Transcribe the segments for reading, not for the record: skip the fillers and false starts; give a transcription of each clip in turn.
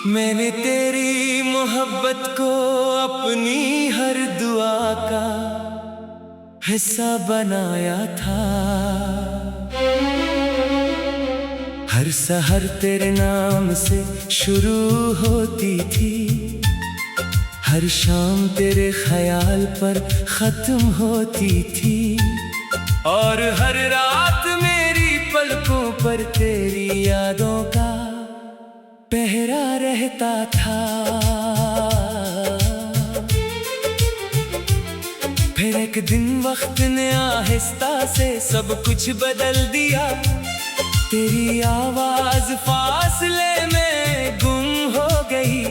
मैंने तेरी मोहब्बत को अपनी हर दुआ का हिस्सा बनाया था। हर सहर तेरे नाम से शुरू होती थी, हर शाम तेरे ख्याल पर खत्म होती थी, और हर रात मेरी पलकों पर तेरी यादों का पहरा रहता था। फिर एक दिन वक्त ने आहिस्ता से सब कुछ बदल दिया। तेरी आवाज फासले में गुम हो गई,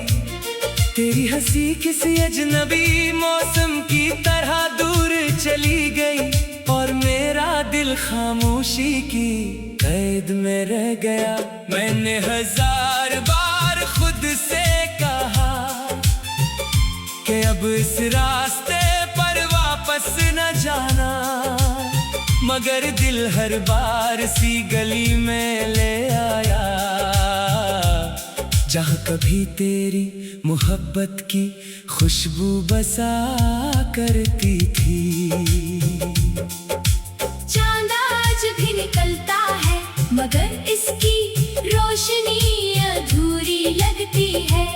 तेरी हंसी किसी अजनबी मौसम की तरह दूर चली गई, और मेरा दिल खामोशी की कैद में रह गया। मैंने हजार बार खुद से कहा कि अब इस रास्ते पर वापस न जाना, मगर दिल हर बार सी गली में ले आया जहाँ कभी तेरी मोहब्बत की खुशबू बसा करती थी। चांद आज भी निकलता है, मगर इसकी रोशनी अधूरी लगती है।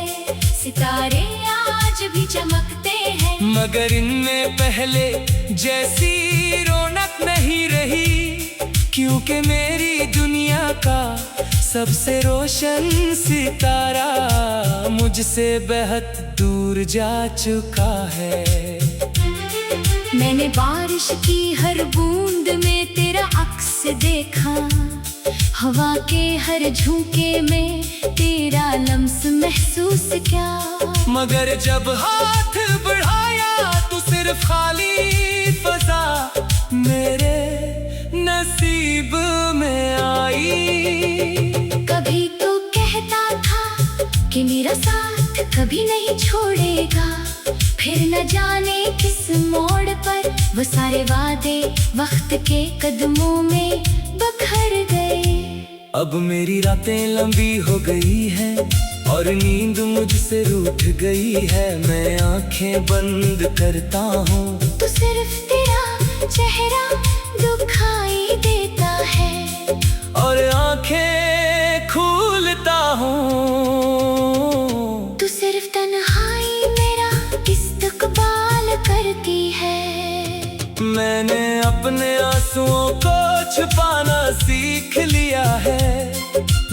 सितारे आज भी चमकते हैं, मगर इनमें पहले जैसी रौनक नहीं रही, क्योंकि मेरी दुनिया का सबसे रोशन सितारा मुझसे बेहद दूर जा चुका है। मैंने बारिश की हर बूंद में तेरा अक्स देखा, हवा के हर झोंके में तेरा लम्स महसूस क्या। मगर जब हाथ बढ़ाया तो सिर्फ खाली फजा मेरे नसीब में आई। कभी तो कहता था कि मेरा साथ कभी नहीं छोड़ेगा, फिर न जाने किस मोड़ पर वो सारे वादे वक्त के कदमों में बखर गए। अब मेरी रातें लंबी हो गई हैं और नींद मुझसे रूठ गई है। मैं आंखें बंद करता हूँ तो सिर्फ तेरा चेहरा दिखाई देता है, और आंखें खोलता हूँ तो सिर्फ तन्हाई मेरा इस्तकबाल करती है। मैंने अपने आंसुओं को छुपाना सीख लिया है,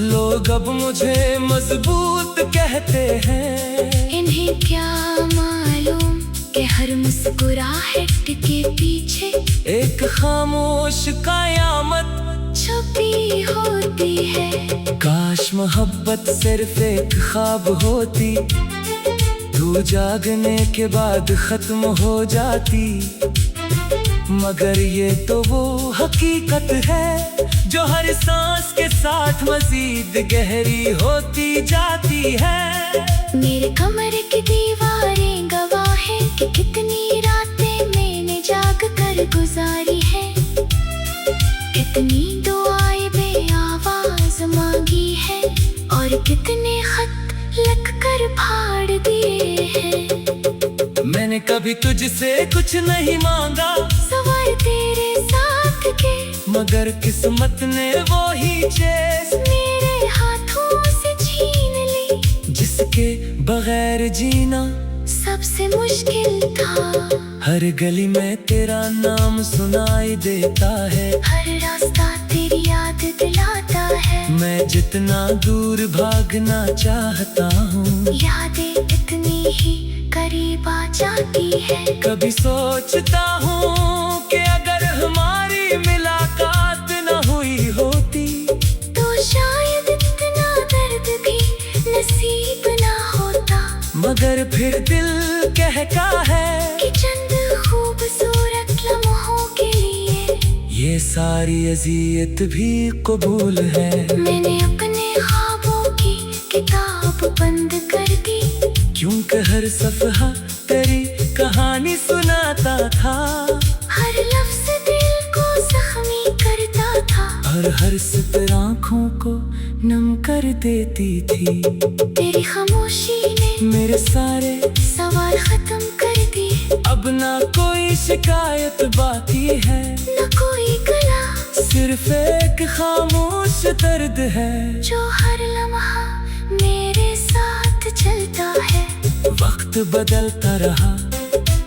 लोग अब मुझे मजबूत कहते हैं। इन्हें क्या मालूम कि हर मुस्कुराहट के पीछे एक खामोश कयामत छुपी होती है। काश मोहब्बत सिर्फ एक ख्वाब होती, तू जागने के बाद खत्म हो जाती, मगर ये तो वो हकीकत है जो हर सांस के साथ मजीद गहरी होती जाती है। मेरे कमरे की दीवारें गवाह है कि कितनी रातें मैंने जाग कर गुजारी है, कितनी दुआएं बेआवाज मांगी है, और कितने खत लिख कर फाड़ दिए हैं। मैंने कभी तुझसे कुछ नहीं मांगा सवार तेरे साथ के, मगर किस्मत ने वो ही चीज़ मेरे हाथों से छीन ली, जिसके बगैर जीना सबसे मुश्किल था। हर गली में तेरा नाम सुनाई देता है, हर रास्ता तेरी याद दिलाता है। मैं जितना दूर भागना चाहता हूँ, यादें इतनी ही करीब आ जाती है। कभी सोचता हूँ कि अगर हमारी मुलाकात न हुई होती, तो शायद इतना दर्द भी नसीब ना होता, मगर फिर दिल कहता है कि चंद खूबसूरत लम्हों के लिए ये सारी अज़ियत भी कबूल है। मैंने अपने ख्वाबों की किताब बंद कर दी, क्योंकि हर सफ़हा तेरी कहानी सुनाता था, हर लफ्ज़ दिल को जख्मी करता था, हर सितर आँखों को नम कर देती थी। तेरी खामोशी ने मेरे सारे सवाल खत्म कर दिए। अब ना कोई शिकायत बाकी है, न कोई गला, सिर्फ एक खामोश दर्द है जो हर लम्हा मेरे साथ चलता है। वक्त बदलता रहा,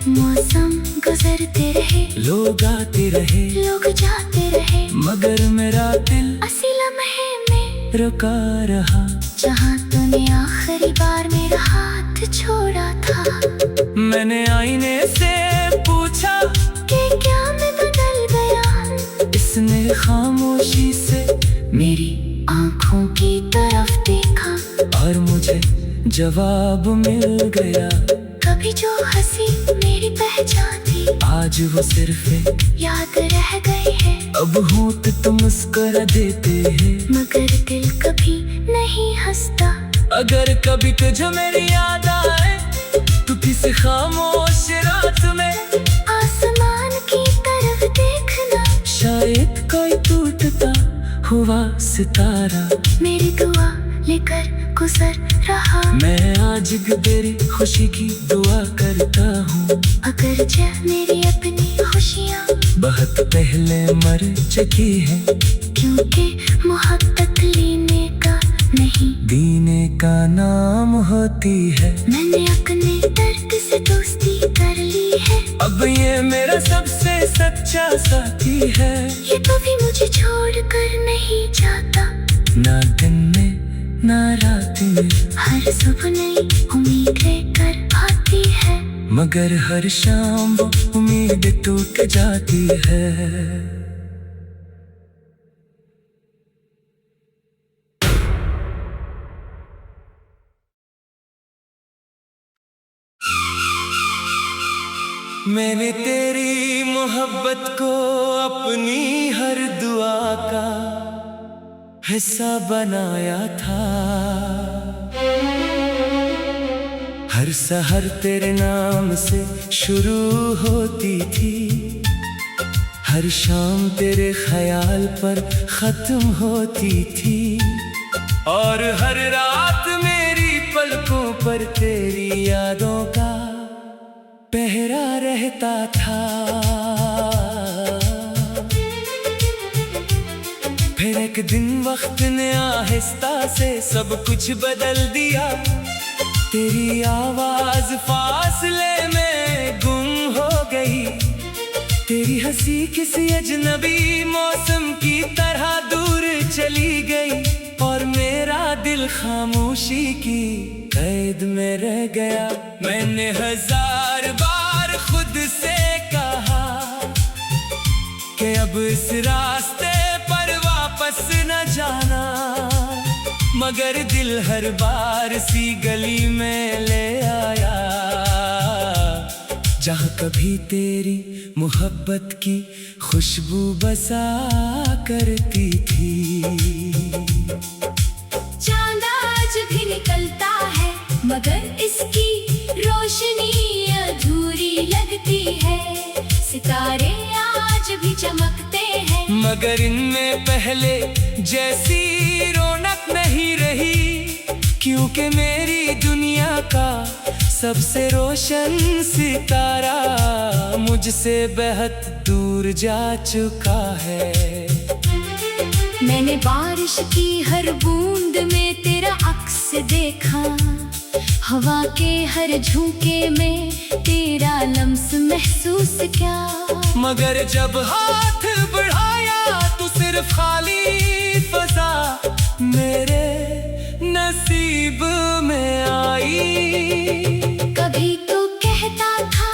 मौसम गुजरते रहे, लोग आते रहे, लोग जाते रहे, मगर मेरा दिल इसी लम्हे में रुका रहा। जहाँ तूने आखिरी बार मेरा हाथ छोड़ा था। मैंने आईने से पूछा कि क्या मैं बदल गया। इसने खामोशी से मेरी आंखों की तरफ देखा और मुझे जवाब मिल गया। कभी जो हंसी मेरी पहचान थी, आज वो सिर्फ एक याद रह गई है। अब होंठ तो मुस्कुरा देते हैं, मगर दिल कभी नहीं हंसता। अगर कभी तुझे मेरी याद आए तो किसी खामोश रात में आसमान की तरफ देखना, शायद कोई टूटता हुआ सितारा मेरी दुआ लेकर गुजर रहा। मैं आज तेरी खुशी की दुआ करता हूँ। अगर जब मेरी अपनी खुशियाँ बहुत पहले मर चुकी है, क्योंकि मोहब्बत लेने का नहीं दीने का नाम होती है। मैंने अपने दर्द से दोस्ती कर ली है। अब ये मेरा सबसे सच्चा साथी है। ये कभी मुझे छोड़ कर नहीं जाता। ना दिन में ना रात में हर सुबह नई उम्मीद लेकर आती है, मगर हर शाम वो उम्मीद टूट जाती है। मैंने तेरी मोहब्बत को अपनी हर दुआ का हिस्सा बनाया था। हर सहर तेरे नाम से शुरू होती थी, हर शाम तेरे ख्याल पर खत्म होती थी, और हर रात मेरी पलकों पर तेरी यादों का पहरा रहता था। फिर एक दिन वक्त ने आहिस्ता से सब कुछ बदल दिया। तेरी आवाज फासले में गुम हो गई, तेरी हंसी किसी अजनबी मौसम की तरह दूर चली गई, और मेरा दिल खामोशी की कैद में रह गया। मैंने हजार बार खुद से कहा कि अब इस रास्ते पर वापस न जाना, मगर दिल हर बार सी गली में ले आया जहाँ कभी तेरी मोहब्बत की खुशबू बसा करती थी। चांद आज भी निकलता है, मगर इसकी रोशनी अधूरी लगती है। सितारे आज भी चमकते हैं, मगर इनमें पहले जैसी रौनक नहीं रही, क्योंकि मेरी दुनिया का सबसे रोशन सितारा मुझसे बहुत दूर जा चुका है। मैंने बारिश की हर बूंद में तेरा अक्स देखा, हवा के हर झोंके में तेरा लम्स महसूस किया, मगर जब हाथ बढ़ाया तो सिर्फ खाली फजा मेरे नसीब में आई। कभी तो कहता था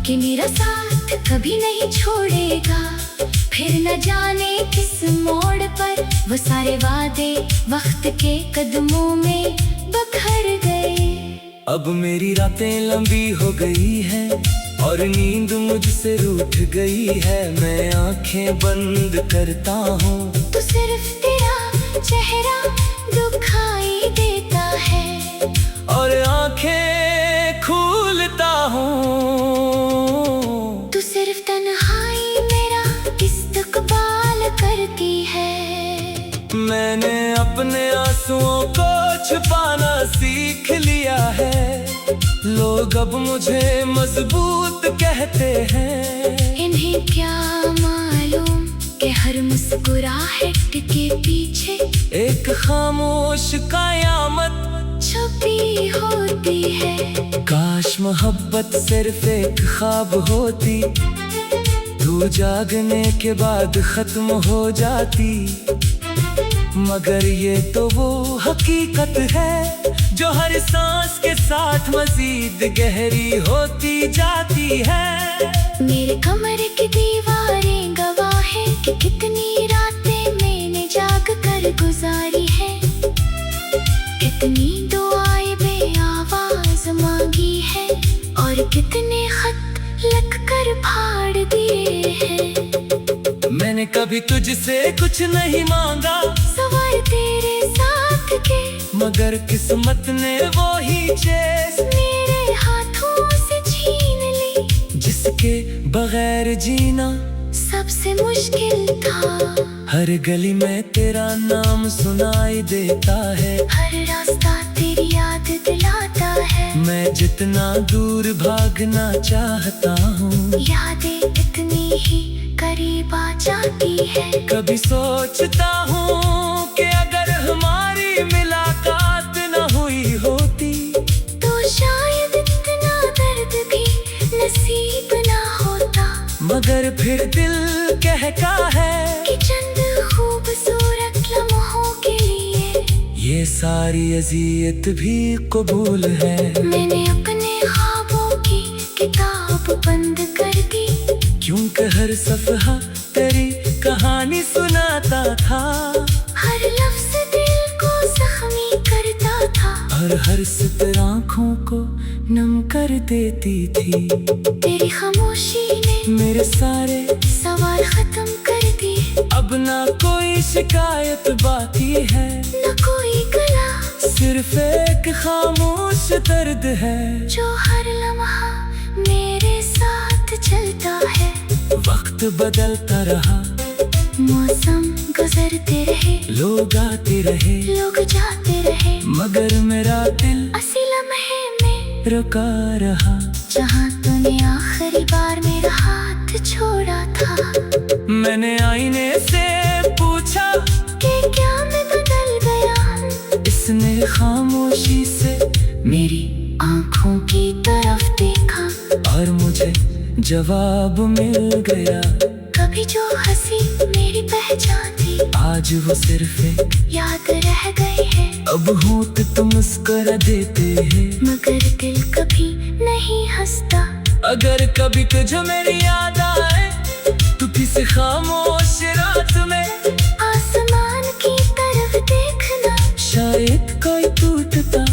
कि मेरा साथ कभी नहीं छोड़ेगा, फिर न जाने किस मोड़ पर वो सारे वादे वक्त के कदमों में बखर गए। अब मेरी रातें लंबी हो गई हैं और नींद मुझसे रूठ गई है। मैं आंखें बंद करता हूँ तो सिर्फ तेरा चेहरा दिखाई देता है, और आंखें खोलता हूँ तो सिर्फ तन्हाई मेरा इस्तकबाल करती है। मैंने अपने आंसुओं को छुपाना सीख लिया है। लोग अब मुझे मजबूत कहते हैं। इन्हें क्या मालूम कि हर मुस्कुराहट के पीछे एक खामोश कयामत छुपी होती है। काश मोहब्बत सिर्फ एक ख्वाब होती, तू जागने के बाद खत्म हो जाती। मगर ये तो वो हकीकत है जो हर सांस के साथ मजीद गहरी होती जाती है। मेरे कमरे की दीवारें गवाह है कि कितनी रातें मैंने जाग कर गुजारी है। कितनी दुआएं बेआवाज मांगी है और कितने खत लिख कर फाड़ दिए हैं। मैंने कभी तुझसे कुछ नहीं मांगा सवार तेरे साथ के, मगर किस्मत ने वो ही चीज मेरे हाथों से छीन ली जिसके बगैर जीना सबसे मुश्किल था। हर गली में तेरा नाम सुनाई देता है, हर रास्ता तेरी याद दिलाता है। मैं जितना दूर भागना चाहता हूँ, यादें इतनी ही करीब आ जाती है। कभी सोचता हूँ कि अगर हमारी मुलाकात न हुई होती तो शायद इतना दर्द भी नसीब ना होता। मगर फिर दिल कहता है कि चंद खूबसूरत लम्हों के लिए ये सारी अज़ियत भी कबूल है। मैंने अपने ख्वाबों की किताब बंद कर दी, क्योंकि हर सफ़हा तेरी कहानी सुनाता था। हर लफ्ज़ दिल को जख्मी करता था और हर सितर आँखों को नम कर देती थी। तेरी खामोशी ने मेरे सारे सवाल खत्म कर दिए। अब ना कोई शिकायत बाकी है, न कोई गला, सिर्फ एक खामोश दर्द है जो हर लम्हा मेरे साथ चलता है। वक्त बदलता रहा, मौसम गुजरते रहे, लोग आते रहे, लोग जाते रहे, मगर मेरा दिल इसी लम्हे में रुका रहा। जहाँ तूने आखिरी बार मेरा हाथ छोड़ा था। मैंने आईने से पूछा कि क्या मैं बदल गया। इसने खामोशी से मेरी आँखों की तरफ देखा और मुझे जवाब मिल गया। कभी जो हंसी मेरी पहचान थी, आज वो सिर्फ एक याद रह गई है। अब होंठ तो मुस्कुरा देते हैं, मगर दिल कभी नहीं हंसता। अगर कभी तुझे मेरी याद आए तो किसी खामोश रात में आसमान की तरफ देखना, शायद कोई टूटता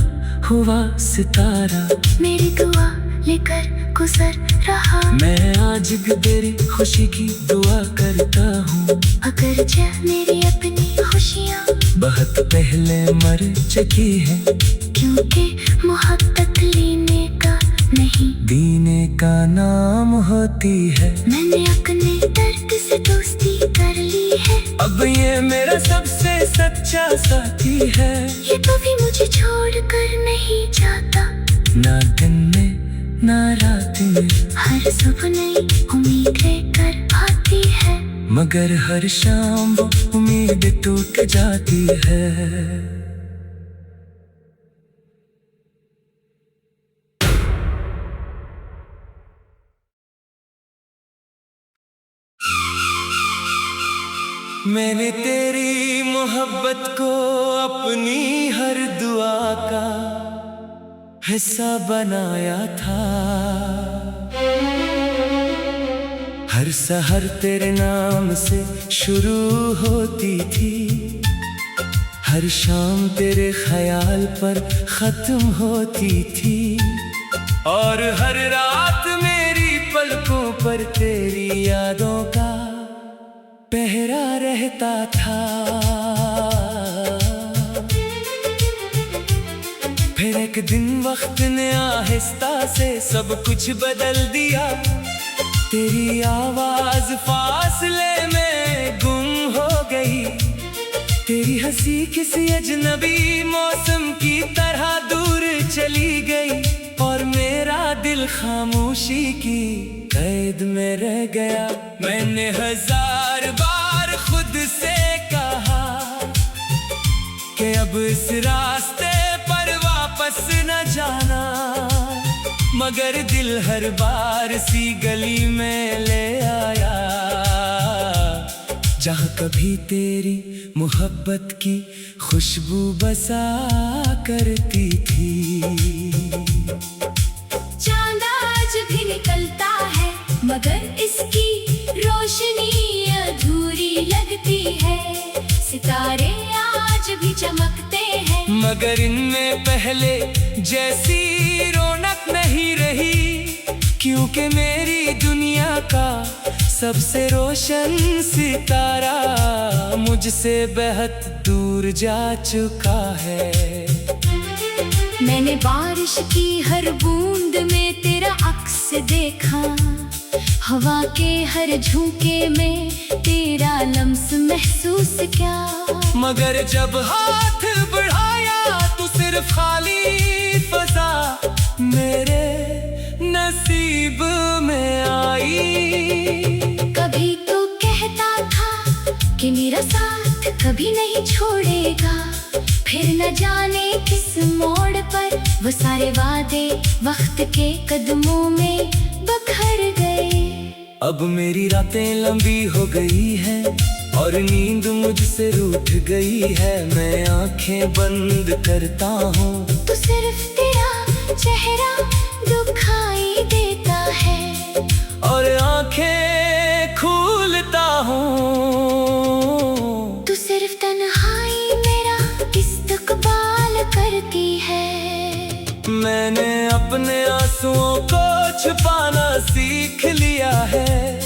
हुआ सितारा मेरी दुआ लेकर गुजर रहा। मैं आज भी तेरी खुशी की दुआ करता हूँ। अगर जब मेरी अपनी खुशियाँ बहुत पहले मर चुकी है, क्योंकि मोहब्बत लेने का नहीं दीने का नाम होती है। मैंने अपने दर्द से दोस्ती कर ली है। अब ये मेरा सबसे सच्चा साथी है। ये कभी मुझे छोड़ कर नहीं जाता, ना दिन में ना रात में, हर सुबह नई उम्मीद लेकर आती है। मगर हर शाम वो उम्मीद टूट जाती है। मैंने तेरी मोहब्बत को अपनी हर दुआ का हिस्सा बनाया था। हर सहर तेरे नाम से शुरू होती थी, हर शाम तेरे ख्याल पर खत्म होती थी, और हर रात मेरी पलकों पर तेरी यादों का पहरा रहता था। फिर एक दिन वक्त ने आहिस्ता से सब कुछ बदल दिया। तेरी आवाज फासले में गुम हो गई, तेरी हंसी किसी अजनबी मौसम की तरह दूर चली गई, और मेरा दिल खामोशी की कैद में रह गया। मैंने 1000 बार खुद से कहा कि अब इस रास्ते पर वापस न जाना, मगर दिल हर बार सी गली में ले आया जहाँ कभी तेरी मोहब्बत की खुशबू बसा करती थी। चांद आज भी निकलता है, मगर इसकी रोशनी अधूरी लगती है। सितारे आज भी चमकते हैं, मगर इनमें पहले जैसी रौनक नहीं रही, क्योंकि मेरी दुनिया का सबसे रोशन सितारा मुझसे बेहद दूर जा चुका है। मैंने बारिश की हर बूंद में तेरा अक्स देखा, हवा के हर झोंके में तेरा लम्स महसूस किया, मगर जब हाथ बढ़ाया तो सिर्फ खाली फजा मेरे नसीब में आई। कभी तो कहता था कि मेरा साथ कभी नहीं छोड़ेगा, फिर न जाने किस मोड़ पर वो सारे वादे वक्त के कदमों में बखर गए। अब मेरी रातें लंबी हो गई हैं और नींद मुझसे रूठ गई है। मैं आंखें बंद करता हूँ तो सिर्फ तेरा चेहरा दिखाई देता है, और आंखें खोलता हूँ तो सिर्फ तन्हाई मेरा इस्तकबाल करती है। मैंने अपने आंसुओं को छुपाना सीख लिया है,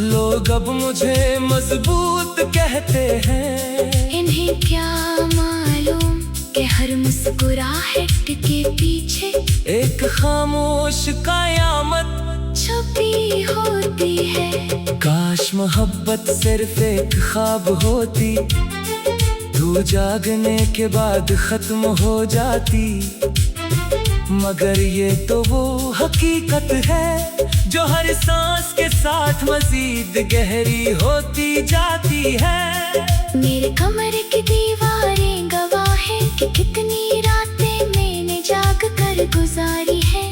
लोग अब मुझे मजबूत कहते हैं। इन्हें क्या मालूम कि हर मुस्कुराहट के पीछे एक खामोश कयामत छुपी होती है। काश मोहब्बत सिर्फ एक ख्वाब होती, तू जागने के बाद खत्म हो जाती, मगर ये तो वो हकीकत है जो हर सांस के साथ मजीद गहरी होती जाती है। मेरे कमरे की दीवारें गवाह है कि कितनी रातें मैंने जाग कर गुजारी है,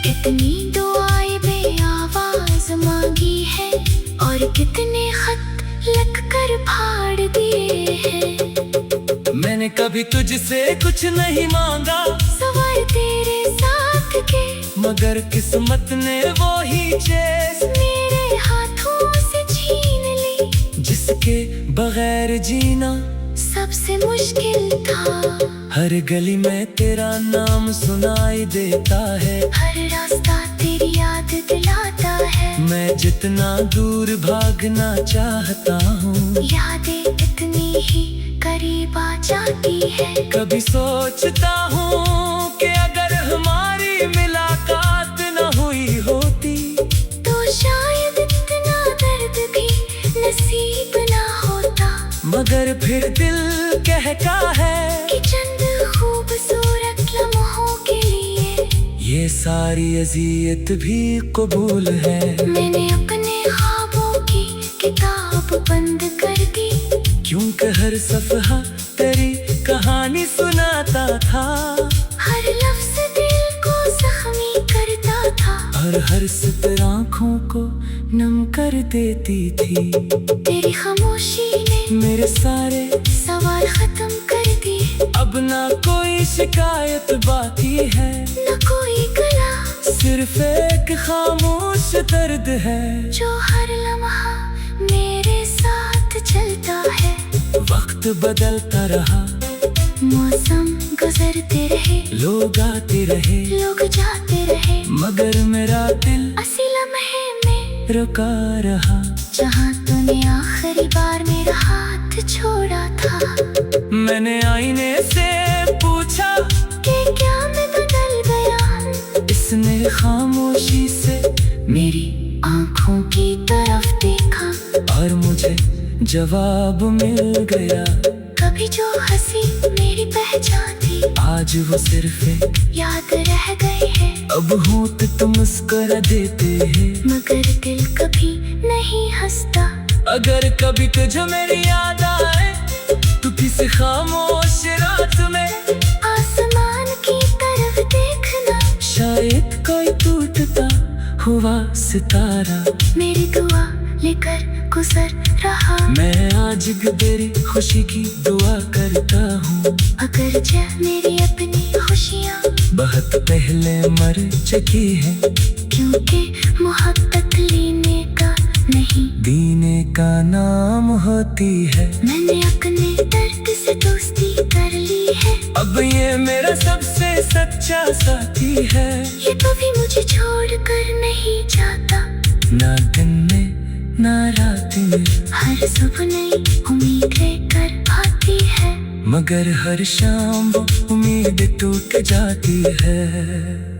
कितनी दुआएं बेआवाज मांगी है, और कितने खत लिख कर फाड़ दिए हैं। मैंने कभी तुझसे कुछ नहीं मांगा सवाल तेरे साथ के, मगर किस्मत ने वो ही चीज़ मेरे हाथों से छीन ली, जिसके बगैर जीना सबसे मुश्किल था। हर गली में तेरा नाम सुनाई देता है, हर रास्ता तेरी याद दिलाता है। मैं जितना दूर भागना चाहता हूँ, यादें इतनी ही करीब आ जाती है। कभी सोचता हूँ कि अगर हमारी मुलाकात न हुई होती, तो शायद इतना दर्द भी नसीब ना होता, मगर फिर दिल कहता है कि चंद खूबसूरत लम्हों के लिए ये सारी अज़ियत भी कबूल है। मैंने अपने ख्वाबों की किताब बंद कर दी, क्योंकि हर सफ़हा तेरी कहानी सुनाता था, हर लफ्ज़ दिल को जख्मी करता था, और हर सितर आँखों को नम कर देती थी। तेरी खामोशी ने मेरे सारे सवाल खत्म कर दिए, अब ना कोई शिकायत बाकी है, न कोई गला, सिर्फ एक खामोश दर्द है जो हर लम्हा मेरे साथ चलता है। वक्त बदलता रहा, मौसम गुजरते रहे, लोग आते रहे, लोग जाते रहे, मगर मेरा दिल असी लम्हे में रुका रहा, जहाँ तूने आखिरी बार मेरा हाथ छोड़ा था। मैंने आईने से पूछा कि क्या मैं बदल गया, इसने खामोशी से मेरी आँखों की तरफ देखा, और मुझे जवाब मिल गया। कभी जो हंसी मेरी पहचान थी, आज वो सिर्फ एक याद रह गई है। अब होंठ तो मुस्कुरा देते हैं, मगर दिल कभी नहीं हंसता। अगर कभी तुझे मेरी याद आए तो किसी खामोश रात में आसमान की तरफ देखना, शायद कोई टूटता हुआ सितारा मेरी दुआ लेकर गुजर रहा। मैं आज भी तेरी खुशी की दुआ करता हूँ। अगर जय मेरी अपनी खुशियाँ बहुत पहले मर चुकी है, क्योंकि मोहब्बत लेने का नहीं दीने का नाम होती है। मैंने अपने दर्द से दोस्ती कर ली है। अब ये मेरा सबसे सच्चा साथी है। ये कभी मुझे छोड़ कर नहीं जाता, ना दिन में ना रात में, हर सुबह नई उम्मीद लेकर आती है। मगर हर शाम वो उम्मीद टूट जाती है।